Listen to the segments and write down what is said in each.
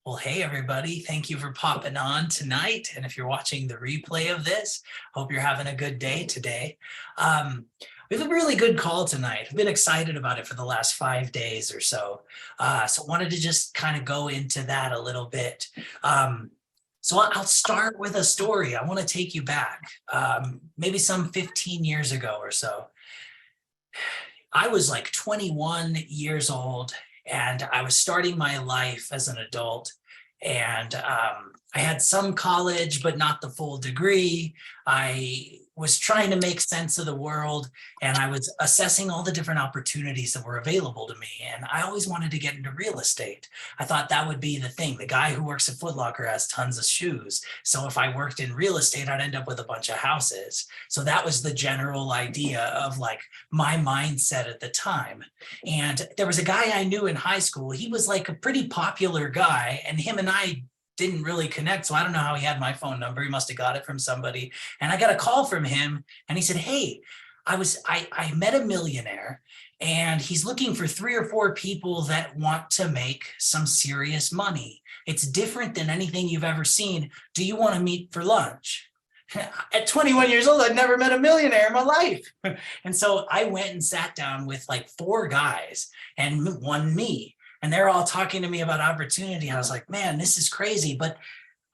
Well, hey, everybody. Thank you for popping on tonight. And if you're watching the replay of this, hope you're having a good day today. We have a really good call tonight. I've been excited about it for the last 5 days or so. So wanted to just kind of go into that a little bit. So I'll start with a story. I want to take you back, maybe some 15 years ago or so. I was like 21 years old and I was starting my life as an adult. And I had some college, but not the full degree. I was trying to make sense of the world and I was assessing all the different opportunities that were available to me. And I always wanted to get into real estate. I thought that would be the thing. The guy who works at Foot Locker has tons of shoes. So if I worked in real estate, I'd end up with a bunch of houses. So that was the general idea of like my mindset at the time. And there was a guy I knew in high school. He was like a pretty popular guy, and him and I didn't really connect. So I don't know how he had my phone number. He must have got it from somebody. And I got a call from him and he said, hey, I met a millionaire and he's looking for 3 or 4 people that want to make some serious money. It's different than anything you've ever seen. Do you want to meet for lunch? At 21 years old, I'd never met a millionaire in my life. And so I went and sat down with like 4 guys and one me. And they're all talking to me about opportunity. I was like, man, this is crazy. But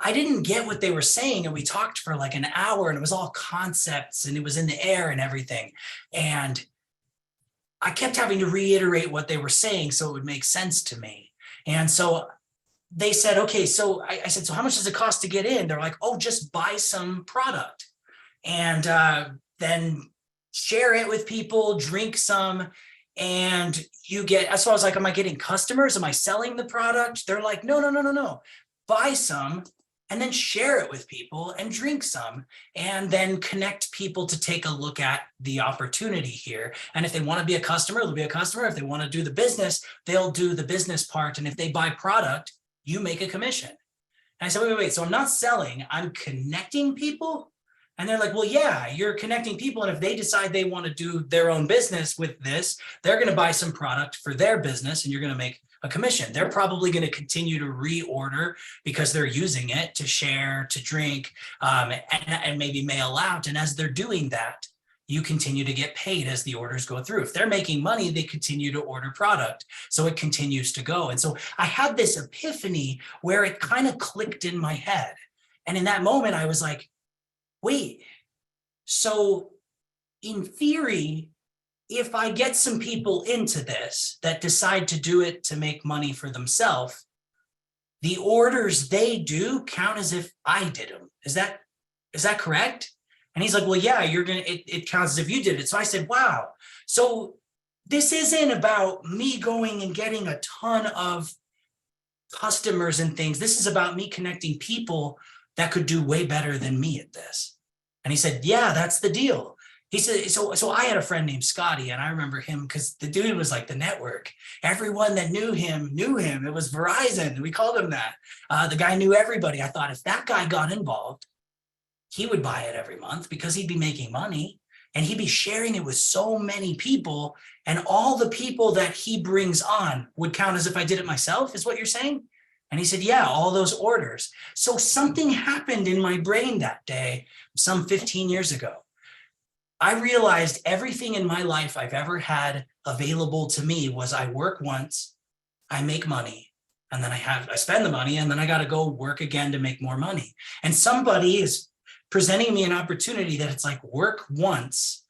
I didn't get what they were saying. And we talked for like an hour and it was all concepts and it was in the air and everything. And I kept having to reiterate what they were saying so it would make sense to me. And so they said, okay, so I said, so how much does it cost to get in? They're like, oh, just buy some product and then share it with people, drink some, and you get, so I was like, am I getting customers? Am I selling the product? They're like, no. Buy some and then share it with people and drink some and then connect people to take a look at the opportunity here. And if they want to be a customer, they'll be a customer. If they want to do the business, they'll do the business part. And if they buy product, you make a commission. And I said, wait. So I'm not selling, I'm connecting people. And they're like, well, yeah, you're connecting people. And if they decide they want to do their own business with this, they're going to buy some product for their business and you're going to make a commission. They're probably going to continue to reorder because they're using it to share, to drink, and maybe mail out. And as they're doing that, you continue to get paid as the orders go through. If they're making money, they continue to order product. So it continues to go. And so I had this epiphany where it kind of clicked in my head. And in that moment, I was like, wait, so in theory, if I get some people into this that decide to do it to make money for themselves, the orders they do count as if I did them. Is that correct? And he's like, well, yeah, it counts as if you did it. So I said, wow. So this isn't about me going and getting a ton of customers and things. This is about me connecting people that could do way better than me at this. And he said, yeah, that's the deal. He said, so I had a friend named Scotty, and I remember him because the dude was like the network. Everyone that knew him. It was Verizon. We called him that. The guy knew everybody. I thought if that guy got involved, he would buy it every month because he'd be making money and he'd be sharing it with so many people. And all the people that he brings on would count as if I did it myself, is what you're saying? And he said, yeah, all those orders. So something happened in my brain that day, some 15 years ago. I realized everything in my life I've ever had available to me was I work once, I make money, and then I spend the money, and then I got to go work again to make more money. And somebody is presenting me an opportunity that it's like work once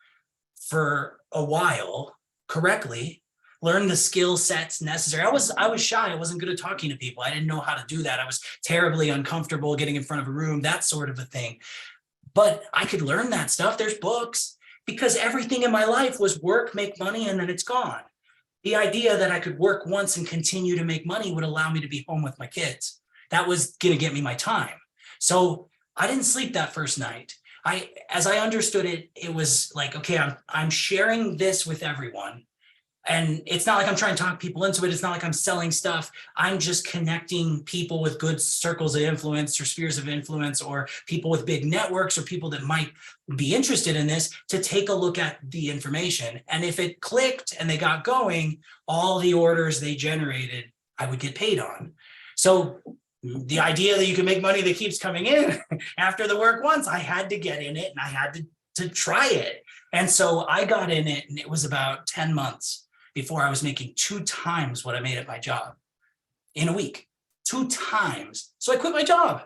for a while correctly, learn the skill sets necessary. I was shy. I wasn't good at talking to people. I didn't know how to do that. I was terribly uncomfortable getting in front of a room, that sort of a thing. But I could learn that stuff. There's books, because everything in my life was work, make money, and then it's gone. The idea that I could work once and continue to make money would allow me to be home with my kids. That was going to get me my time. So I didn't sleep that first night. As I understood it, it was like, okay, I'm sharing this with everyone. And it's not like I'm trying to talk people into it. It's not like I'm selling stuff. I'm just connecting people with good circles of influence or spheres of influence, or people with big networks, or people that might be interested in this, to take a look at the information. And if it clicked and they got going, all the orders they generated, I would get paid on. So the idea that you can make money that keeps coming in after the work once, I had to get in it and I had to try it. And so I got in it, and it was about 10 months before I was making 2 times what I made at my job in a week, 2 times. So I quit my job.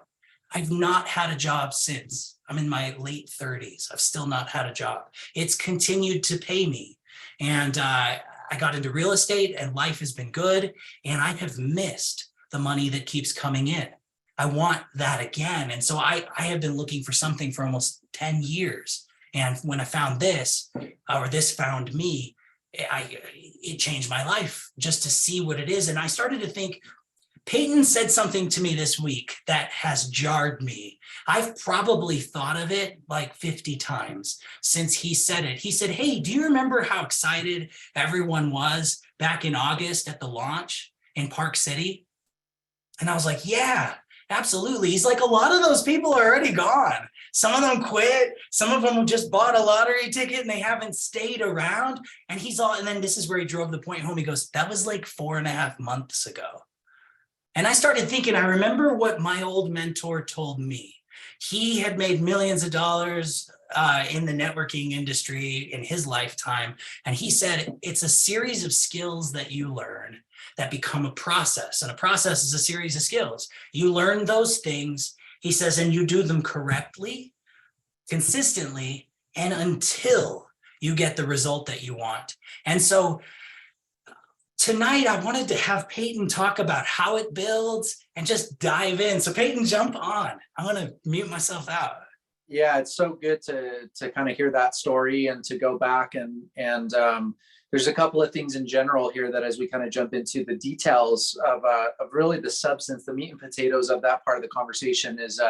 I've not had a job since. I'm in my late 30s. I've still not had a job. It's continued to pay me. And I got into real estate, and life has been good. And I have missed the money that keeps coming in. I want that again. And so I have been looking for something for almost 10 years. And when I found this, or this found me, it changed my life just to see what it is. And I started to think, Payton said something to me this week that has jarred me. I've probably thought of it like 50 times since he said it. He said, hey, do you remember how excited everyone was back in August at the launch in Park City? And I was like, yeah, absolutely. He's like, a lot of those people are already gone. Some of them quit. Some of them just bought a lottery ticket and they haven't stayed around. And and then this is where he drove the point home. He goes, that was like 4.5 months ago. And I started thinking, I remember what my old mentor told me. He had made millions of dollars in the networking industry in his lifetime. And he said, it's a series of skills that you learn that become a process. And a process is a series of skills. You learn those things, he says, and you do them correctly, consistently, and until you get the result that you want. And so tonight, I wanted to have Payton talk about how it builds and just dive in. So Payton, jump on. I'm going to mute myself out. Yeah, it's so good to kind of hear that story and to go back and there's a couple of things in general here that as we kind of jump into the details of really the substance, the meat and potatoes of that part of the conversation is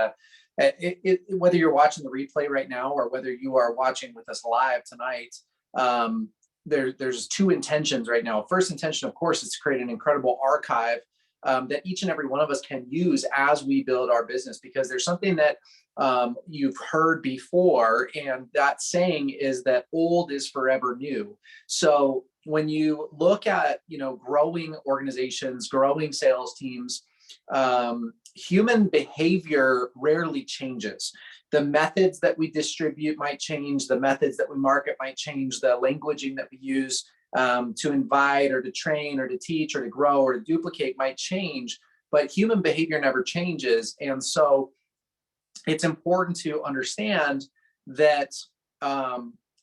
whether you're watching the replay right now or whether you are watching with us live tonight, there's 2 intentions right now. First intention, of course, is to create an incredible archive that each and every one of us can use as we build our business, because there's something that you've heard before, and that saying is that old is forever new. So when you look at, growing organizations, growing sales teams, human behavior rarely changes. The methods that we distribute might change, the methods that we market might change, the languaging that we use to invite or to train or to teach or to grow or to duplicate might change, but human behavior never changes. And so it's important to understand that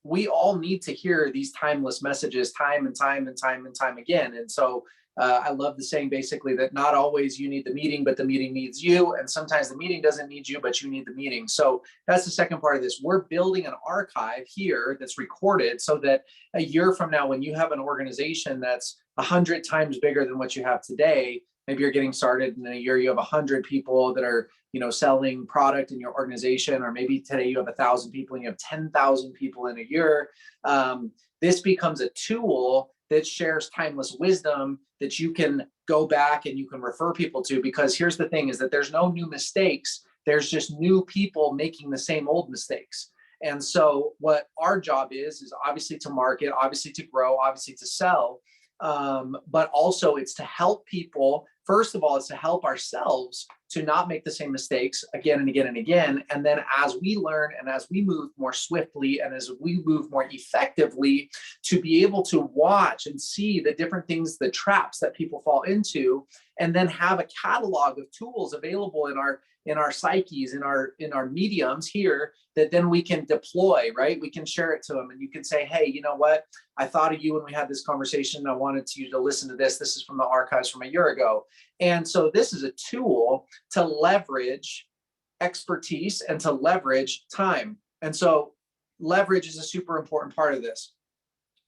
we all need to hear these timeless messages time and time and time and time again. And so I love the saying basically that not always you need the meeting, but the meeting needs you. And sometimes the meeting doesn't need you, but you need the meeting. So that's the second part of this. We're building an archive here that's recorded so that a year from now, when you have an organization that's 100 times bigger than what you have today, maybe you're getting started and in a year you have 100 people that are selling product in your organization, or maybe today you have 1,000 people and you have 10,000 people in a year. This becomes a tool that shares timeless wisdom that you can go back and you can refer people to, because here's the thing is that there's no new mistakes. There's just new people making the same old mistakes. And so what our job is obviously to market, obviously to grow, obviously to sell, but also it's to help people. First of all, it's to help ourselves to not make the same mistakes again and again and again. And then as we learn and as we move more swiftly and as we move more effectively, to be able to watch and see the different things, the traps that people fall into, and then have a catalog of tools available in our psyches, in our mediums here that then we can deploy, right? We can share it to them and you can say, hey, you know what? I thought of you when we had this conversation. I wanted you to listen to this. This is from the archives from a year ago. And so this is a tool to leverage expertise and to leverage time. And so leverage is a super important part of this.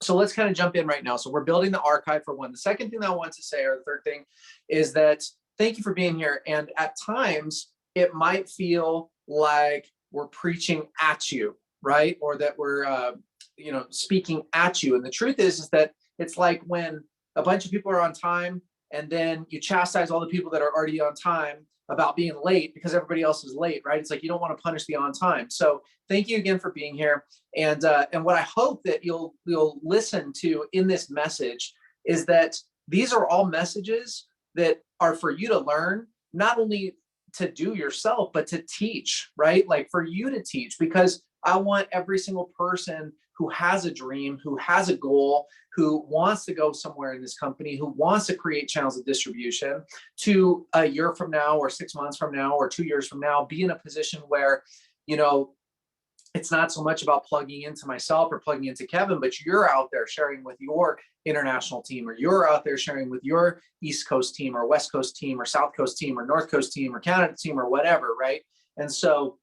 So let's kind of jump in right now. So we're building the archive for one. The second thing that I want to say, or the third thing, is that thank you for being here. And at times it might feel like we're preaching at you, right? Or that we're, speaking at you. And the truth is that it's like when a bunch of people are on time and then you chastise all the people that are already on time about being late because everybody else is late, right? It's like you don't want to punish the on time. So thank you again for being here. And what I hope that you'll listen to in this message is that these are all messages that are for you to learn, not only to do yourself, but to teach, right? Like for you to teach, because I want every single person who has a dream, who has a goal, who wants to go somewhere in this company, who wants to create channels of distribution, to a year from now or 6 months from now or 2 years from now, be in a position where, you know, it's not so much about plugging into myself or plugging into Kevin, but you're out there sharing with your international team, or you're out there sharing with your East Coast team or West Coast team or South Coast team or North Coast team or Canada team or whatever, right? And so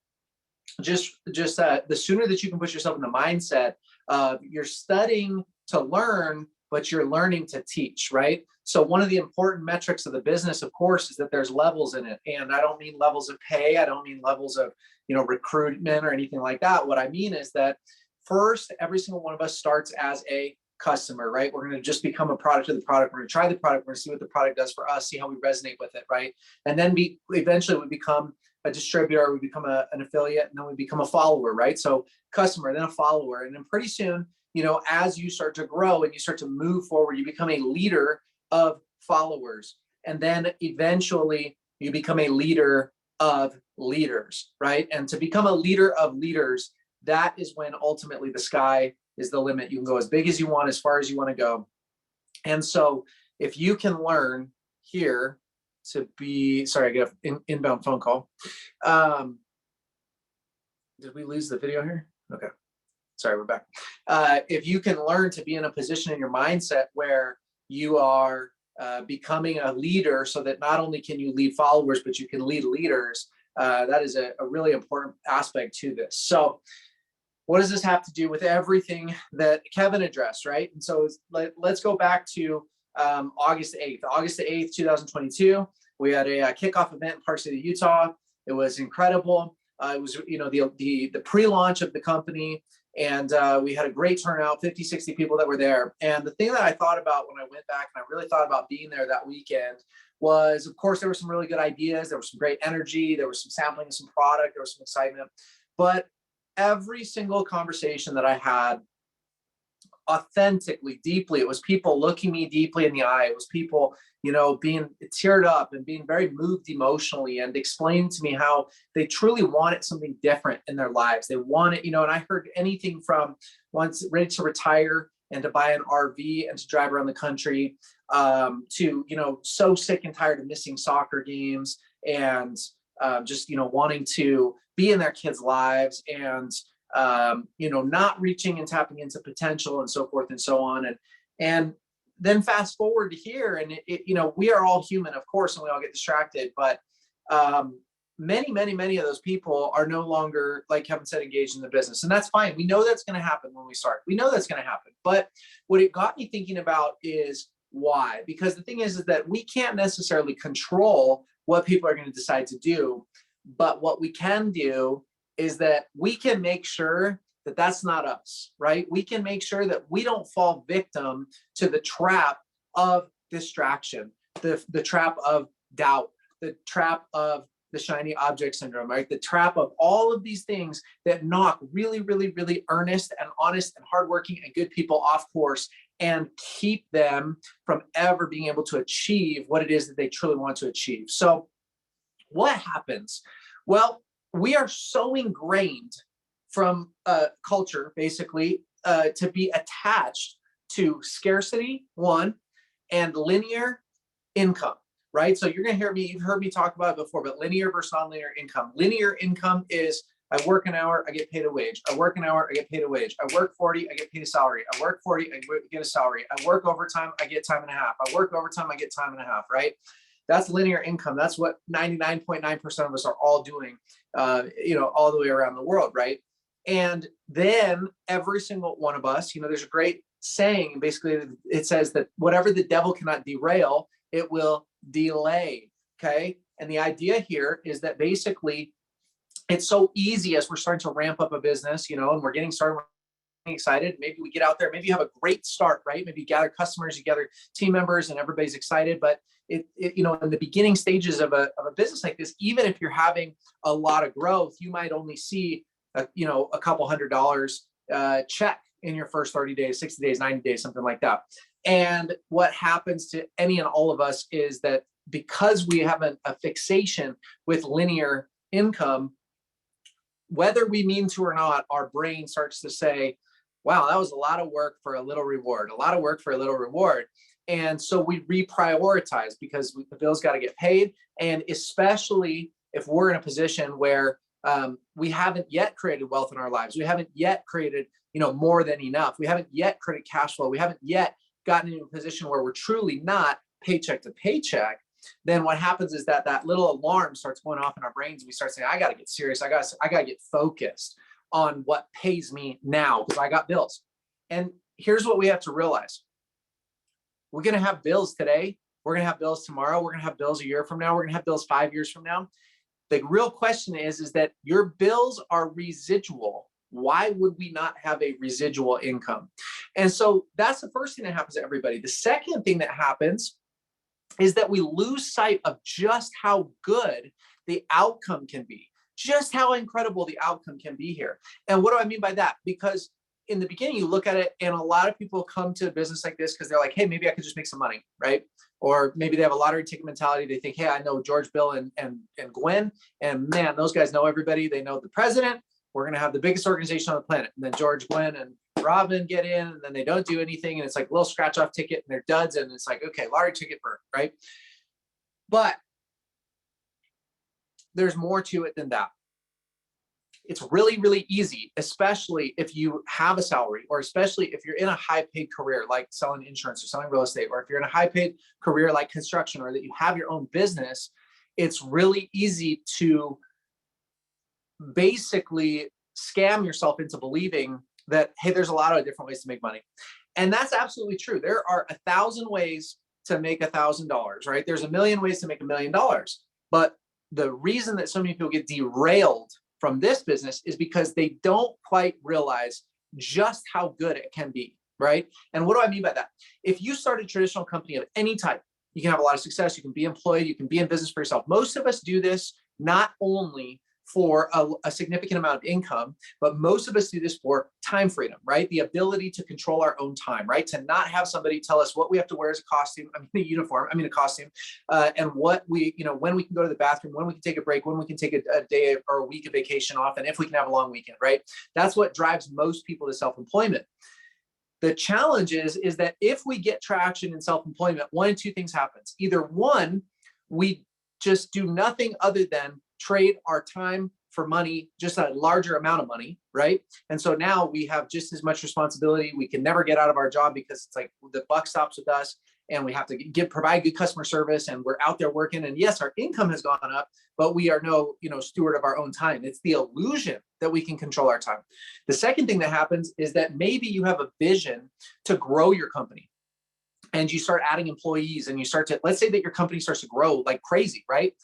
just the sooner that you can put yourself in the mindset of you're studying to learn, but you're learning to teach, right? So one of the important metrics of the business, of course, is that there's levels in it. And I don't mean levels of pay. I don't mean levels of, you know, recruitment or anything like that. What I mean is that first, every single one of us starts as a customer, right? We're going to just become a product of the product. We're going to try the product. We're going to see what the product does for us, see how we resonate with it, right? And then eventually we become a distributor, we become an affiliate, and then we become a follower, right? So customer, then a follower. And then pretty soon, you know, as you start to grow and you start to move forward, you become a leader of followers. And then eventually you become a leader of leaders, right? And to become a leader of leaders, that is when ultimately the sky is the limit. You can go as big as you want, as far as you want to go. And so if you can learn here to be, sorry, I get an inbound phone call. Did we lose the video here? Okay. Sorry, we're back. If you can learn to be in a position in your mindset where you are becoming a leader, so that not only can you lead followers, but you can lead leaders, that is a really important aspect to this. So what does this have to do with everything that Kevin addressed, right? And so let's go back to August 8th. August 8th, 2022, we had a kickoff event in Park City, Utah. It was incredible. It was, you know, the pre-launch of the company, and we had a great turnout, 50, 60 people that were there. And the thing that I thought about when I went back, and I really thought about being there that weekend, was, of course, there were some really good ideas. There was some great energy. There was some sampling of some product. There was some excitement. But every single conversation that I had, authentically, deeply, it was people looking me deeply in the eye. It was people, you know, being teared up and being very moved emotionally and explaining to me how they truly wanted something different in their lives. They wanted, you know, and I heard anything from once ready to retire and to buy an RV and to drive around the country, to, you know, so sick and tired of missing soccer games and just, you know, wanting to be in their kids' lives and, you know, not reaching and tapping into potential and so forth and so on. And then fast forward to here, and you know, we are all human, of course, and we all get distracted, but many of those people are no longer, like Kevin said, engaged in the business. And that's fine. We know that's going to happen when we start. We know that's going to happen. But what it got me thinking about is why? Because the thing is that we can't necessarily control what people are going to decide to do. But what we can do is that we can make sure that that's not us, right? We can make sure that we don't fall victim to the trap of distraction, the trap of doubt, the trap of the shiny object syndrome, right? The trap of all of these things that knock really earnest and honest and hardworking and good people off course and keep them from ever being able to achieve what it is that they truly want to achieve. So what happens? Well, we are so ingrained from culture, basically, to be attached to scarcity, one, and linear income, right? So you've heard me talk about it before, but linear versus nonlinear income. Linear income is I work an hour, I get paid a wage. I work an hour, I get paid a wage. I work 40, I get paid a salary. I work 40, I get a salary. I work overtime, I get time and a half. I work overtime, I get time and a half, right? That's linear income. That's what 99.9% of us are all doing, you know, all the way around the world, right? And then every single one of us, you know, there's a great saying, basically it says that whatever the devil cannot derail, it will delay, okay? And the idea here is that basically it's so easy as we're starting to ramp up a business, you know, and we're getting started, excited. Maybe we get out there, maybe you have a great start, right? Maybe you gather customers, you gather team members, and everybody's excited. But it you know, in the beginning stages of a business like this, even if you're having a lot of growth, you might only see you know, a couple $100 check in your first 30 days, 60 days, 90 days, something like that. And what happens to any and all of us is that because we have a fixation with linear income, whether we mean to or not, our brain starts to say, wow, that was a lot of work for a little reward, a lot of work for a little reward. And so we reprioritize because the bills got to get paid. And especially if we're in a position where we haven't yet created wealth in our lives, we haven't yet created, more than enough, we haven't yet created cash flow, we haven't yet gotten into a position where we're truly not paycheck to paycheck, then what happens is that little alarm starts going off in our brains. We start saying, I got to get serious. I got to get focused on what pays me now because I got bills. And here's what we have to realize. We're going to have bills today. We're going to have bills tomorrow. We're going to have bills a year from now. We're going to have bills 5 years from now. The real question is that your bills are residual. Why would we not have a residual income? And so that's the first thing that happens to everybody. The second thing that happens is that we lose sight of just how good the outcome can be, just how incredible the outcome can be here. And what do I mean by that? Because in the beginning, you look at it and a lot of people come to a business like this because they're like, hey, maybe I could just make some money, right? Or maybe they have a lottery ticket mentality. They think, hey, I know George, Bill, and Gwen, and man, those guys know everybody. They know the president. We're going to have the biggest organization on the planet. And then George, Gwen, and Robin get in, and then they don't do anything. And it's like a little scratch off ticket and they're duds. And it's like, okay, lottery ticket burn, right? But there's more to it than that. It's really, really easy, especially if you have a salary, or especially if you're in a high paid career, like selling insurance or selling real estate, or if you're in a high paid career like construction, or that you have your own business. It's really easy to basically scam yourself into believing that, hey, there's a lot of different ways to make money. And that's absolutely true. There are 1,000 ways to make $1,000, right? There's 1,000,000 ways to make $1 million. But the reason that so many people get derailed from this business is because they don't quite realize just how good it can be, right? And what do I mean by that? If you start a traditional company of any type, you can have a lot of success. You can be employed. You can be in business for yourself. Most of us do this not only for a significant amount of income, but most of us do this for time freedom, right? The ability to control our own time, right? To not have somebody tell us what we have to wear as a costume, a costume, and what we, when we can go to the bathroom, when we can take a break, when we can take a day or a week of vacation off, and if we can have a long weekend, right? That's what drives most people to self-employment. The challenge is that if we get traction in self-employment, one of two things happens. Either one, we just do nothing other than trade our time for money, just a larger amount of money, right? And so now we have just as much responsibility. We can never get out of our job because it's like the buck stops with us, and we have to provide good customer service, and we're out there working. And yes, our income has gone up, but we are no, steward of our own time. It's the illusion that we can control our time. The second thing that happens is that maybe you have a vision to grow your company, and you start adding employees, and you start to, let's say that your company starts to grow like crazy, right?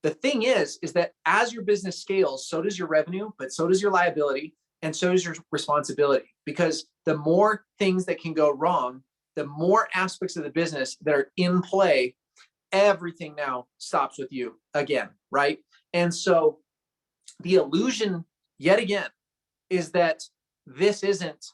The thing is that as your business scales, so does your revenue, but so does your liability, and so does your responsibility. Because the more things that can go wrong, the more aspects of the business that are in play, everything now stops with you again, right? And so the illusion, yet again, is that this isn't,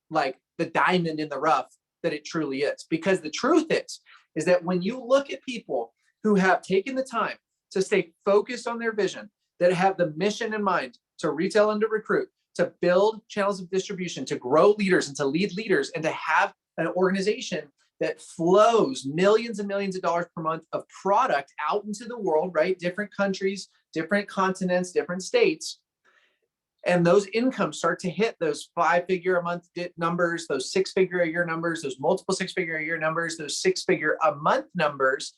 like the diamond in the rough that it truly is. Because the truth is that when you look at people who have taken the time to stay focused on their vision, that have the mission in mind to retail and to recruit, to build channels of distribution, to grow leaders and to lead leaders, and to have an organization that flows millions and millions of dollars per month of product out into the world, right? Different countries, different continents, different states. And those incomes start to hit those 5-figure a month numbers, those 6-figure a year numbers, those multiple 6-figure a year numbers, those 6-figure a month numbers.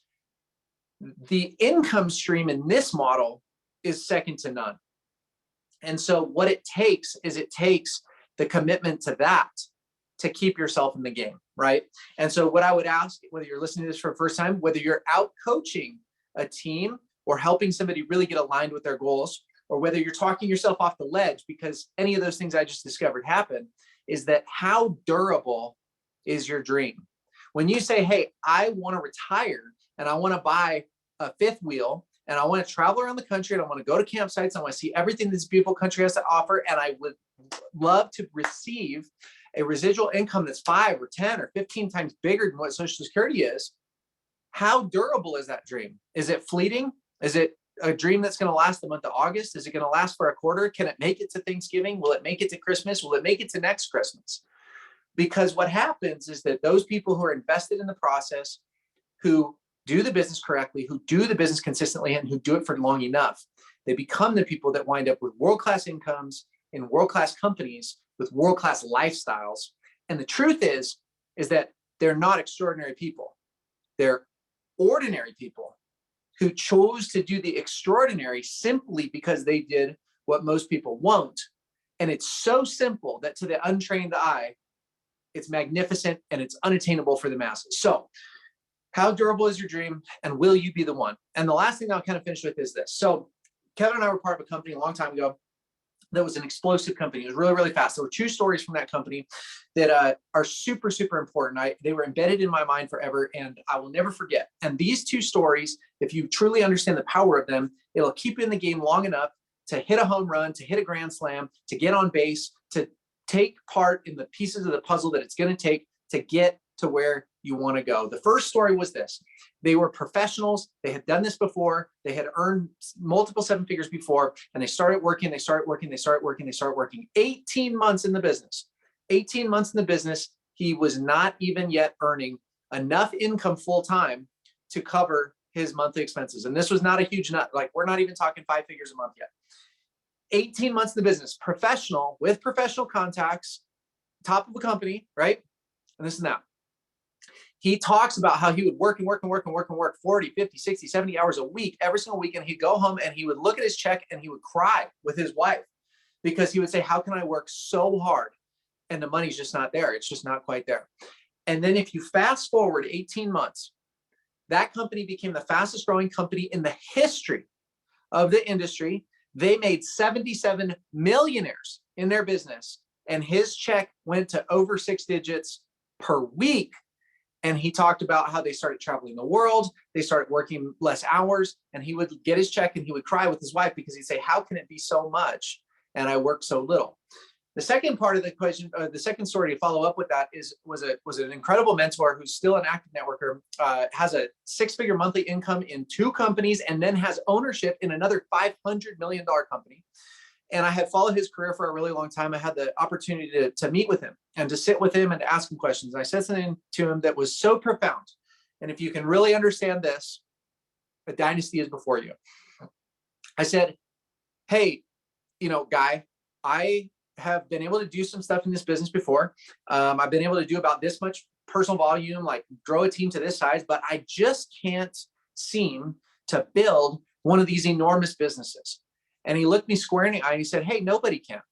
The income stream in this model is second to none. And so what it takes the commitment to that to keep yourself in the game, right? And so what I would ask, whether you're listening to this for the first time, whether you're out coaching a team or helping somebody really get aligned with their goals, or whether you're talking yourself off the ledge because any of those things I just discovered happen, is that how durable is your dream? When you say, hey, I want to retire and I want to buy a fifth wheel, and I want to travel around the country, and I want to go to campsites, I want to see everything this beautiful country has to offer, and I would love to receive a residual income that's 5 or 10 or 15 times bigger than what Social Security is, How durable is that dream? Is it fleeting? Is it a dream that's going to last the month of August? Is it going to last for a quarter? Can it make it to Thanksgiving? Will it make it to Christmas? Will it make it to next Christmas? Because what happens is that those people who are invested in the process, who do the business correctly, who do the business consistently, and who do it for long enough, they become the people that wind up with world-class incomes in world-class companies with world-class lifestyles. And the truth is that they're not extraordinary people. They're ordinary people who chose to do the extraordinary simply because they did what most people won't. And it's so simple that to the untrained eye, it's magnificent and it's unattainable for the masses. So how durable is your dream, and will you be the one? And the last thing I'll kind of finish with is this. So Kevin and I were part of a company a long time ago that was an explosive company. It was really, really fast. There were two stories from that company that are super, super important. They were embedded in my mind forever, and I will never forget. And these two stories, if you truly understand the power of them, it'll keep you in the game long enough to hit a home run, to hit a grand slam, to get on base, to take part in the pieces of the puzzle that it's going to take to get to where you want to go. The first story was this. They were professionals. They had done this before. They had earned multiple seven figures before, and they started working. 18 months in the business. 18 months in the business, he was not even yet earning enough income full time to cover his monthly expenses. And this was not a huge nut. Like, we're not even talking 5 figures a month yet. 18 months in the business, professional, with professional contacts, top of a company, right? And this and that. He talks about how he would work 40, 50, 60, 70 hours a week, every single weekend. He'd go home and he would look at his check and he would cry with his wife because he would say, how can I work so hard? And the money's just not there. It's just not quite there. And then if you fast forward 18 months, that company became the fastest growing company in the history of the industry. They made 77 millionaires in their business, and his check went to over 6 digits per week. And he talked about how they started traveling the world. They started working less hours, and he would get his check and he would cry with his wife because he'd say, how can it be so much? And I work so little. The second part of the question, the second story to follow up with that was an incredible mentor who's still an active networker, has a 6-figure monthly income in 2 companies, and then has ownership in another $500 million company. And I had followed his career for a really long time. I had the opportunity to meet with him and to sit with him and to ask him questions. And I said something to him that was so profound. And if you can really understand this, a dynasty is before you. I said, hey, guy, I have been able to do some stuff in this business before. I've been able to do about this much personal volume, like grow a team to this size, but I just can't seem to build one of these enormous businesses. And he looked me square in the eye and he said, hey, nobody can.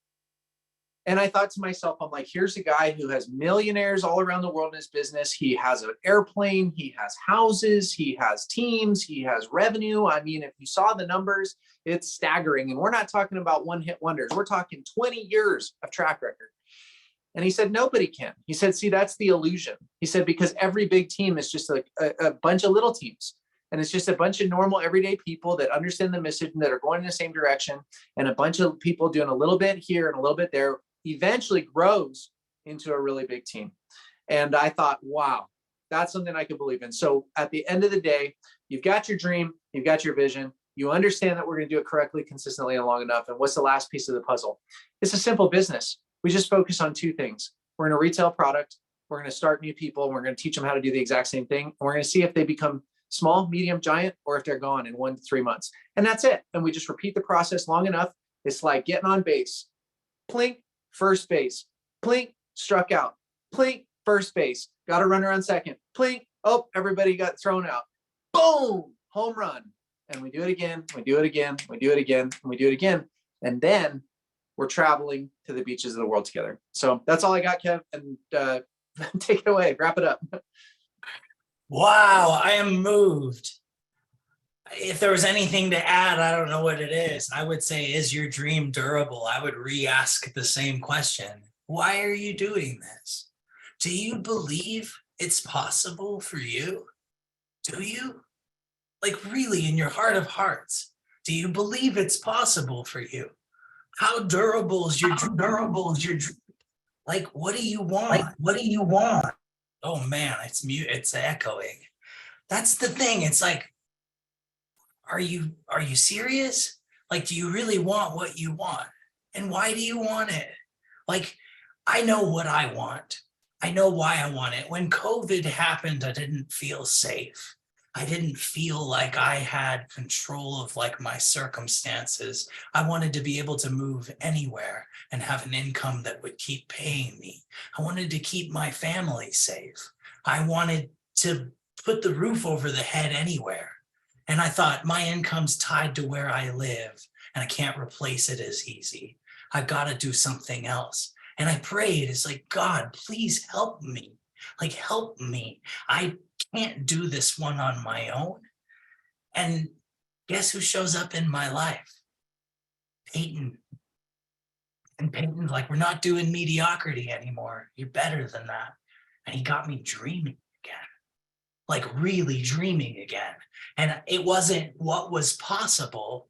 And I thought to myself, I'm like, here's a guy who has millionaires all around the world in his business. He has an airplane, he has houses, he has teams, he has revenue. I mean, if you saw the numbers, it's staggering. And we're not talking about one-hit wonders. We're talking 20 years of track record. And he said, nobody can. He said, see, that's the illusion. He said, because every big team is just like a bunch of little teams. And it's just a bunch of normal everyday people that understand the mission, that are going in the same direction. And a bunch of people doing a little bit here and a little bit there eventually grows into a really big team. And I thought, wow, that's something I could believe in. So at the end of the day, you've got your dream, you've got your vision, you understand that we're going to do it correctly, consistently, and long enough. And what's the last piece of the puzzle? It's a simple business. We just focus on 2 things. We're going to retail product. We're going to start new people. And we're going to teach them how to do the exact same thing. And we're going to see if they become small, medium, giant, or if they're gone in 1 to 3 months. And that's it. And we just repeat the process long enough. It's like getting on base. Plink, first base. Plink, struck out. Plink, first base. Got a runner on second. Plink, oh, everybody got thrown out. Boom, home run. And we do it again. We do it again. We do it again. And we do it again. And then we're traveling to the beaches of the world together. So that's all I got, Kev. And take it away. Wrap it up. Wow, I am moved. If there was anything to add, I don't know what it is. I would say, is your dream durable? I would re-ask the same question. Why are you doing this? Do you believe it's possible for you? Do you? Like, really, in your heart of hearts, do you believe it's possible for you? How durable is your dream? Like, what do you want? What do you want? Oh man, it's echoing. That's the thing. It's like, are you serious? Like, do you really want what you want? And why do you want it? Like, I know what I want. I know why I want it. When COVID happened, I didn't feel safe. I didn't feel like I had control of like my circumstances. I wanted to be able to move anywhere and have an income that would keep paying me. I wanted to keep my family safe. I wanted to put the roof over the head anywhere. And I thought, my income's tied to where I live and I can't replace it as easy. I've got to do something else. And I prayed, it's like, God, please help me. Like, help me. I can't do this one on my own. And guess who shows up in my life? Payton. And Payton's like, we're not doing mediocrity anymore. You're better than that. And he got me dreaming again, like really dreaming again. And it wasn't what was possible.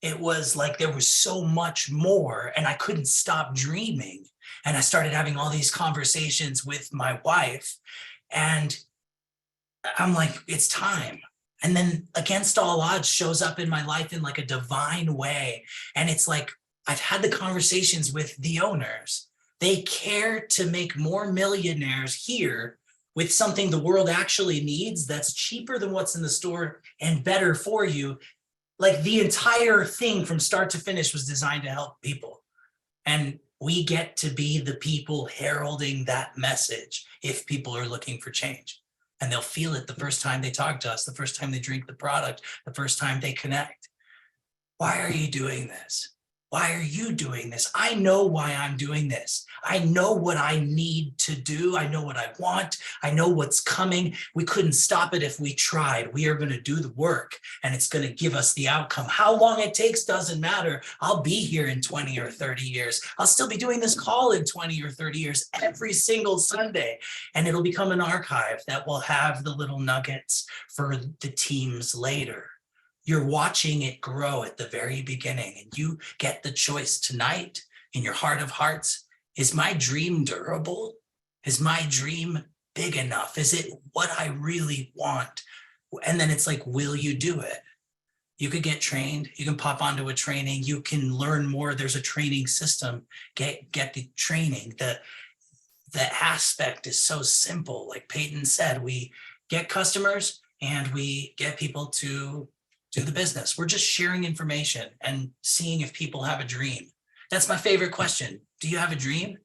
It was like there was so much more and I couldn't stop dreaming. And I started having all these conversations with my wife and I'm like, it's time. And then against all odds shows up in my life in like a divine way. And it's like, I've had the conversations with the owners. They care to make more millionaires here with something the world actually needs that's cheaper than what's in the store and better for you. Like the entire thing from start to finish was designed to help people. And we get to be the people heralding that message if people are looking for change. And they'll feel it the first time they talk to us, the first time they drink the product, the first time they connect. Why are you doing this? Why are you doing this? I know why I'm doing this. I know what I need to do. I know what I want. I know what's coming. We couldn't stop it if we tried. We are going to do the work and it's going to give us the outcome. How long it takes doesn't matter. I'll be here in 20 or 30 years. I'll still be doing this call in 20 or 30 years every single Sunday. And it'll become an archive that will have the little nuggets for the teams later. You're watching it grow at the very beginning and you get the choice tonight in your heart of hearts. Is my dream durable? Is my dream big enough? Is it what I really want? And then it's like, will you do it? You could get trained. You can pop onto a training. You can learn more. There's a training system. Get the training. The aspect is so simple. Like Payton said, we get customers and we get people to do the business. We're just sharing information and seeing if people have a dream. That's my favorite question. Do you have a dream?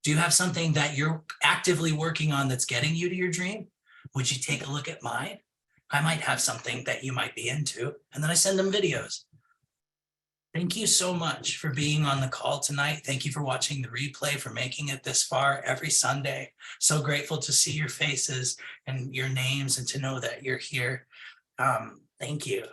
Do you have something that you're actively working on that's getting you to your dream? Would you take a look at mine? I might have something that you might be into. And then I send them videos. Thank you so much for being on the call tonight. Thank you for watching the replay, for making it this far every Sunday. So grateful to see your faces and your names and to know that you're here. Thank you.